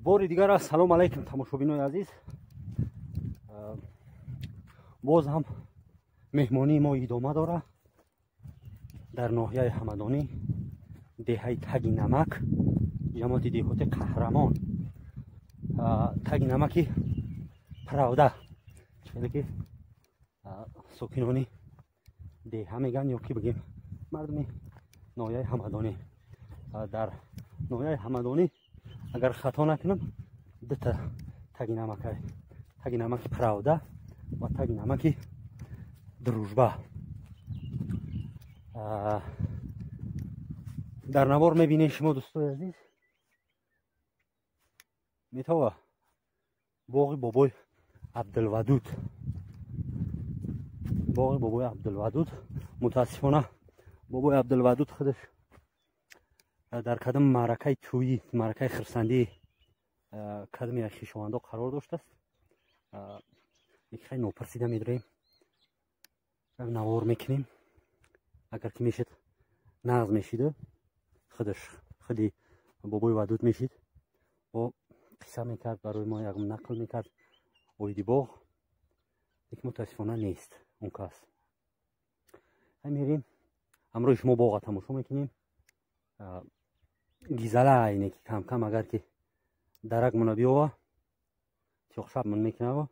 باری دیگر السلام علیکم تماشابینان عزیز. باز هم مهمانی ما ادامه داره در ناحیه همدانی، دهه تگ نمک، جماعت دیهات قهرمان. تگ نمکی پراوده چیزی که ساکنانی دهه میگن یا که بگیم مردم ناحیه همدانی. در ناحیه همدانی اگر خطا نکنم دو تا تگ نمک پراوده و تگ نمک دروژبه در نوار میبینید شما دوستای عزیز. میتوه باغ بابای عبدالودود، متاسفانه بابای عبدالودود خودش در کدام معرکه تویی، معرکه خرسندی کدام یک خویشاوندان قرار داشته است. یک خیلی ناپرسیده میداریم نوار میکنیم. اگر که میشد نغز میشید خودی بابای ودود میشید و قصه میکرد برای ما، یک نقل میکرد اویدی باغ. یک متاسفانه نیست اون کس. میریم امروز شما باغ تماشا میکنیم. گیزله اینه که کم کم اگر که درک منو بیاوه چوخ شب من میکنه و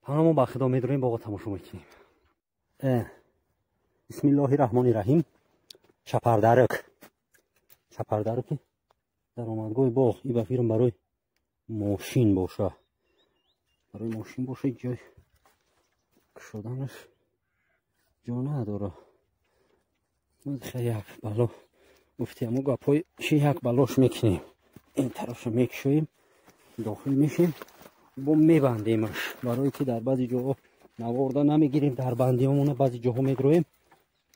پناه ما با خدا میداریم باغ تماشا میکنیم. بسم الله الرحمن الرحیم. چپردرک در آمدگاه باغ این بفیرم برای ماشین باشه، جای کشادنش جا نداره. خیلی یک بلا گفتی اما گپای یک بلاش میکنیم. این طرف میکشویم داخل میشیم با میبندیمش، برای که در بعضی جاها نوارده نمیگیریم، در بندیمون بعضی جاها میگرویم.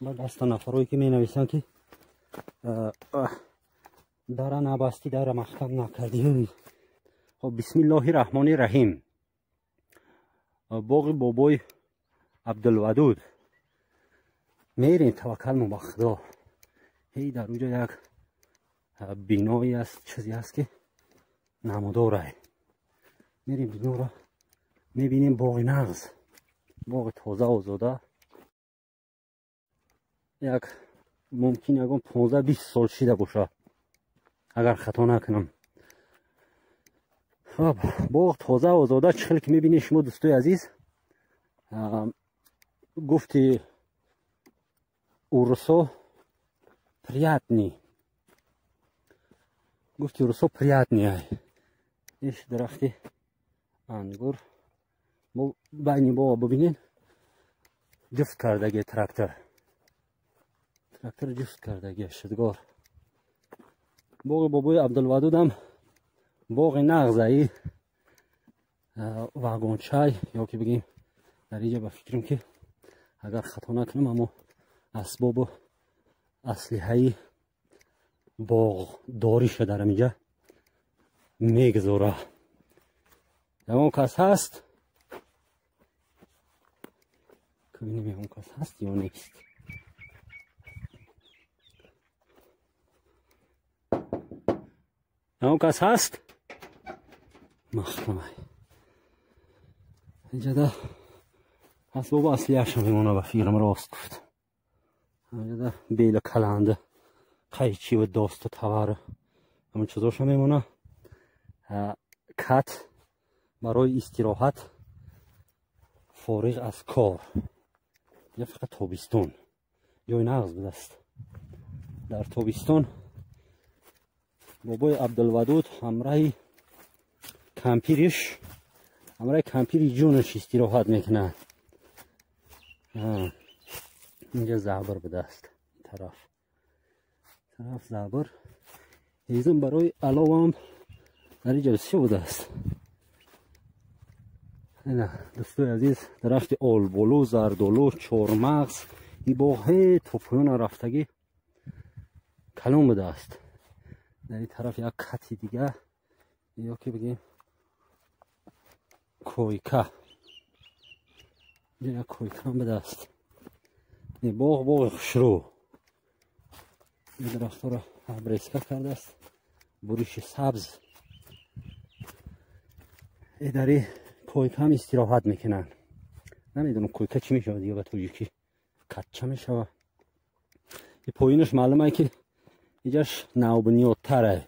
و دست نفرهایی که می نویسن که در نبستی در محکم نکردی. خب بسم الله الرحمن الرحیم. باغ بابای عبدالودود میریم. توکل ما به خدا. هی در اونجا یک بینایی است، چیزی است که نموداره. میریم بنا را میبینیم باغ نغز، باغ تازه آزاده. یک ممکن یکم 15-20 سال شده باشه اگر خطا نکنم. خب باغ تازه آزاده چخیل که میبینید شما دوستای عزیز. گفتی اورسو پریاتنی ایش درختی انگور. بینی باغ ببینید جفت کردگی تراکتور جفت کردگی شدگار. باغ بابای عبدالودود هم باغ نغزایی واگونچای یا که بگیم در اینجا به فکرم که اگر خطا نکنم اما اسباب و اسلحه باغ داری شده در اینجا میگذاره. اون کس هست که ببینیم اون کس هست یا نیست. اون کس هست مخدمه اینجا ده اسباب اصلیه شما میمونه به فیرم راست گفت. اینجا ده بیل کلنده قیچی و داست و تواره همون چیزاشو میمونه. کت برای استراحت فارغ از کار یا فقط تابستون جای نغز بدست. در تابستون بابای عبدالودود همراه کمپیر جونش استراحت میکنه. اینجا زعبر به دست، طرف زعبر ایزم برای علاوه هم در اینجا بسیار بوده است. دوستای عزیز درخت آلبولو، زردالو، چارمغز، این باغ توپیان رفتگی کلام بوده است. در این طرف یک کتی دیگه یا که بگیم کویکه، یک کویکه هم بده است. این باغ خوشرو. این درخت را ابریسکه کرده است برش سبز اداره کویکه هم استراحت میکنن. نمیدونم کویکه چی میشه دیگه به توجیکی کچه میشه. این پایینش معلومه که اینجاش نوبنیادتره،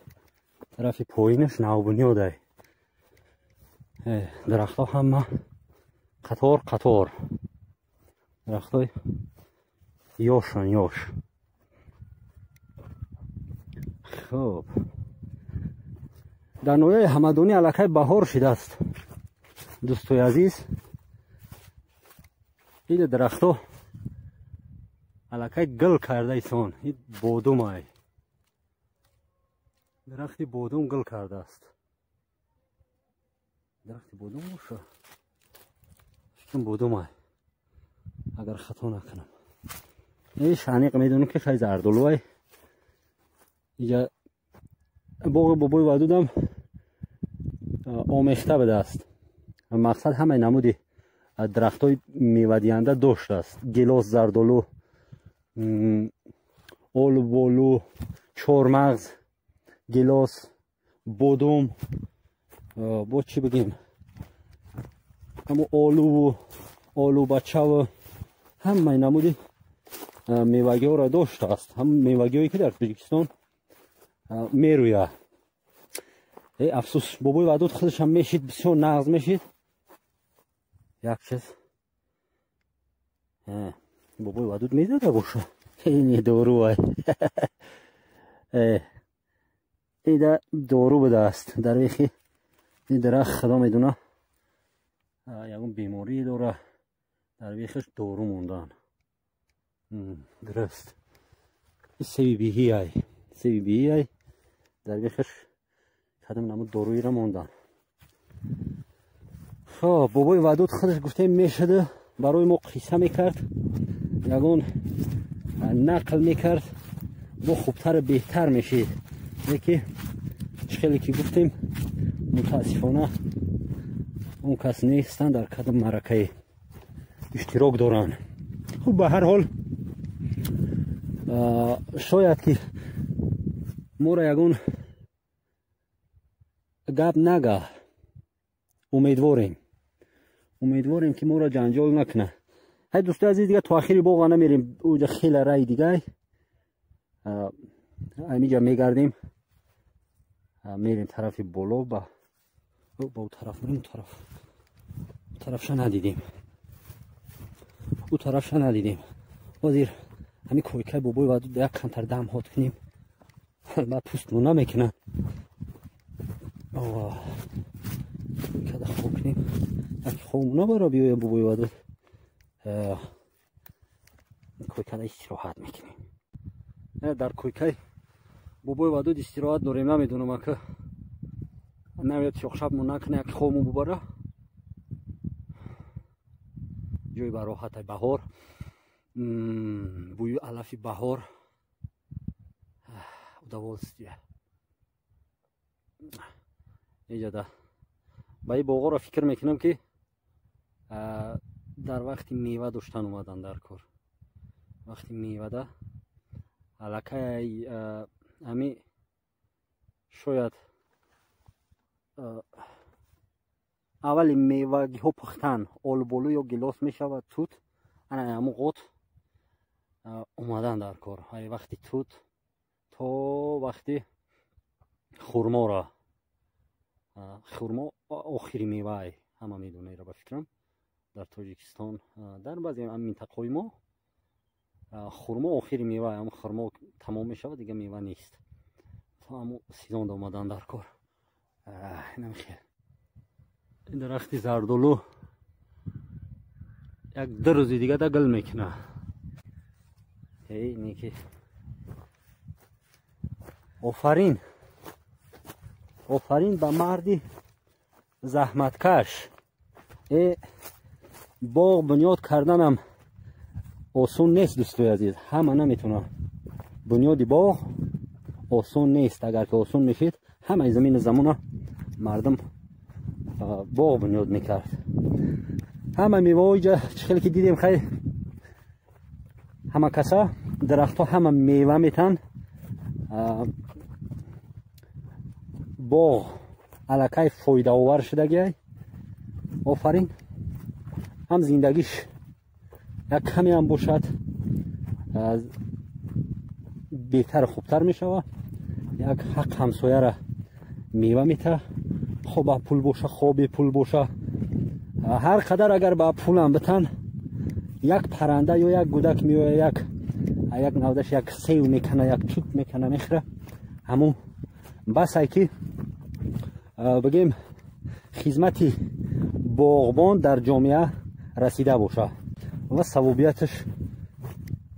طرف پایینش نوبنیاده. درخت ها همه قطار قطار درخت های یاشن یاش. خب در نویه همدانی علاقه بهار شده است دوستای عزیز. این درخت ها علاقه گل کرده ایسان. این بادوم های درخت بادوم گل کرده است. درخت بادوم باشه چون بادوم های اگر خطا نکنم. این شانیق میدونم که خیلی زردالو های. اینجا باغ بابای ودودم آمیخته بده است. مقصد همه نمودی درخت های میوه دهنده داشت است. گیلاس، زردالو، آلو بالو، چهارمغز، گیلاس، بادوم، با چی بگیم اما آلو بچه و همه نمودی میوگی ها را داشته است. هم میوگی هایی که در تاجیکستان میرویه. افسوس بابای ودود خودش هم میشید بسیار نغز میشید. یک چیز بابای ودود میداده باشه. این دارو های این دارو بده است. در ویخی این درخت خدا میدونه یکون بیماری داره. در ویخش دارو موندن. درست این سوی بیهی های در ویخش کدام نمود دارویی را موندن. خب بابای ودود خودش گفته میشده برای ما قصه میکرد، یکون نقل میکرد با خوبتر بهتر میشید. یکی خیلی که گفتیم متاسفانه اون کس نیستن در کدام معرکه اشتراک دارن. خب به هر حال شاید که ما را یکون گپ نگه. امیدواریم که ما را جنجال نکنه. های دوستای عزیز دیگه تو آخری باغ نمیریم. اونجا خیلی رای دیگه اینجا میگردیم میریم طرف بالا. با اون طرف میریم. اون طرفش ندیدیم. بازیر همین کویکه بابای ودود یک کمتر دم هات کنیم. بعد پوست مونه میکنن. کده خوب کنیم یک خومونه برا بیایم بابای ودود کویکه استراحت میکنیم. در کویکه بابای ودود استراحت داریم. نمیدونم که نوید شخ شب مونه کنه یک خومو ببره جوی براحت بهار بوی علف بهار удовольствие. اینجا ده با این باغا را فکر میکنم که در وقتی میوه داشتن اومدن در کار. وقتی میوه ده علاقه همی شاید اول میوه ها پختن آلو بالو یا گلاس میشود توت انا همو قط اومدن در کار. های وقتی توت تا وقتی خورما آخری میوه همه میدونه را بفکرم در تاجیکستان در بعضی هم منطقه ما خورما آخری میوه. هم خورما تمام میشود دیگه میوه نیست. تا همو سیزان اومدن در کار. اینم خیلی این درخت زردالو یک دو روز دیگه دا گل میکنه. اینی که آفرین به مردی زحمتکش. باغ بنیاد کردنم آسون نیست دوستای عزیز. همه نمیتونه. بنیادی باغ آسون نیست. اگر که آسون میشید همه زمین زمانه مردم باغ بنیاد میکرد. همه میوه اینجا خیلی که دیدیم خیلی همه کسا درخت ها همه میوه میتن. باغ الکای فایده آور شدگی. آفرین. هم زندگیش یک کمی هم باشد بهتر خوبتر می شود. یک حق همسایه را میوه میته. خوب پول باشه خوب پول باشه هر قدر اگر با پول هم بتن یک پرنده یا یک گودک میوه یک نودش یک سیو میکنه یک چوت میکنه میخره همون بس ای که بگیم خدمتی باغبان در جامعه رسیده باشه و ثوابیتش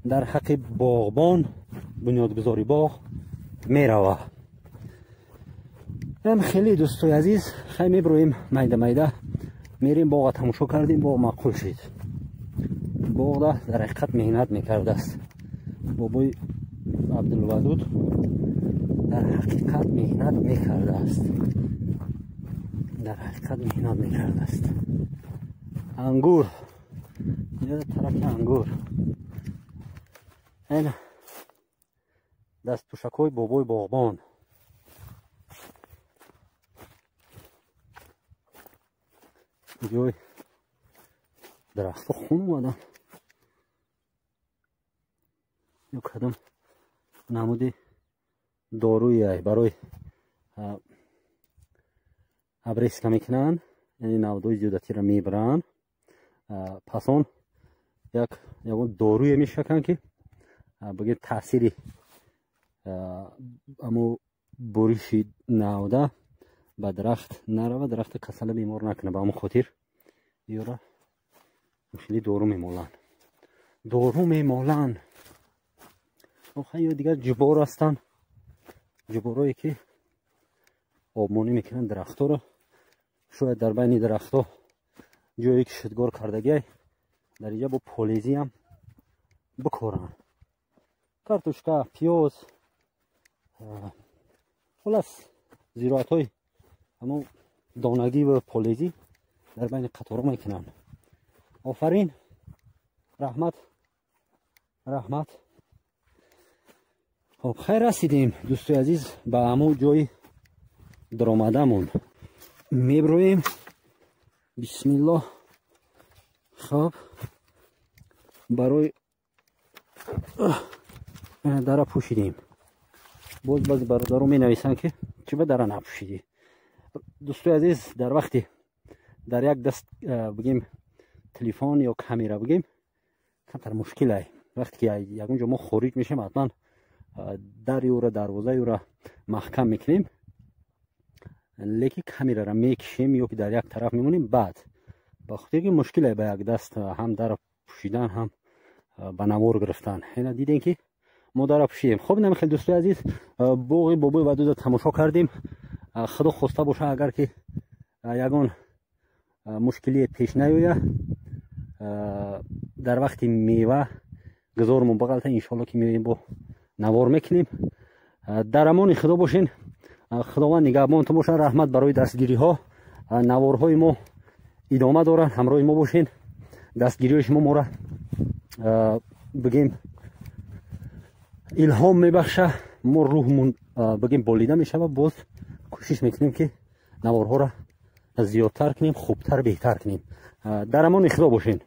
در حق باغبان بنیادگذاری باغ میروه. هم خیلی دوستای عزیز خیلی میبرویم میده میده میریم باغ تماشا کردیم. باغ معقول شد. باغ در حقیقت مهنت میکرده است. بابای عبدالودود در حقیقت مهنت میکرده است. در حقیقت مهنت میکرده است. انگور یه طرف انگور این دست پوشکای بابای باغبان. جای درخت خون اومدن. یک کدام نمود دارویی برای ابریسک میکنن. یعنی نمودهای زیادتی را میبرن. پس اون یک داروی میشکن که بگید تأثیری امو بریشی نوده به درخت نره و درخت کسل بیمار نکنه. به امو خاطر یورا مشکلی دارو میمالن. خیلی دیگر جبار هستن. جبارایی که آبمانی میکنن درخت ها رو. شاید در بین درخت ها جایی که شدگار کردگی در اینجا با پولیزی هم بکارن. کارتوشکا، پیاز، خلاص زراعت های اما دانگی و پولیزی در بین قطار میکنن. آفرین. رحمت. خب خیر رسیدیم دوستای عزیز به همو جای درآمدمون. میبرویم. بسم الله. خب برای دره پوشیدیم. باز برادرو می نویسن که چی به دره نپوشیدی. دوستای عزیز در وقتی در یک دست بگیم تلفن یا کامیرا بگیم کمتر مشکله. وقتی که یکونجا ما خارج میشیم حتما دری و دروازه را محکم میکنیم. لیکن کامیرا را میکشیم یا که در یک طرف میمونیم. بعد با خاطر که مشکل به یک دست هم در پوشیدن هم به نوار گرفتن. اینا دیدین که ما در پوشیدیم. خب اینم خیلی دوستای عزیز باغ بابای ودود تماشا کردیم. خدا خواسته باشه اگر که یگان مشکلی پیش نیاید در وقتی میوه گذارمون بغلت ان شاء الله که میایم با نوار میکنیم. در امان خدا باشین. خداوند نگهبانتون باشه. رحمت برای دستگیری ها. نوارهای ما ادامه دارن. همراه ما باشین. دستگیری شما ما را بگیم الهام میبخشه. ما روحمون بگیم بالیده میشه و باز کوشش میکنیم که نوارها را زیادتر کنیم خوبتر بهتر کنیم. در امان خدا باشین.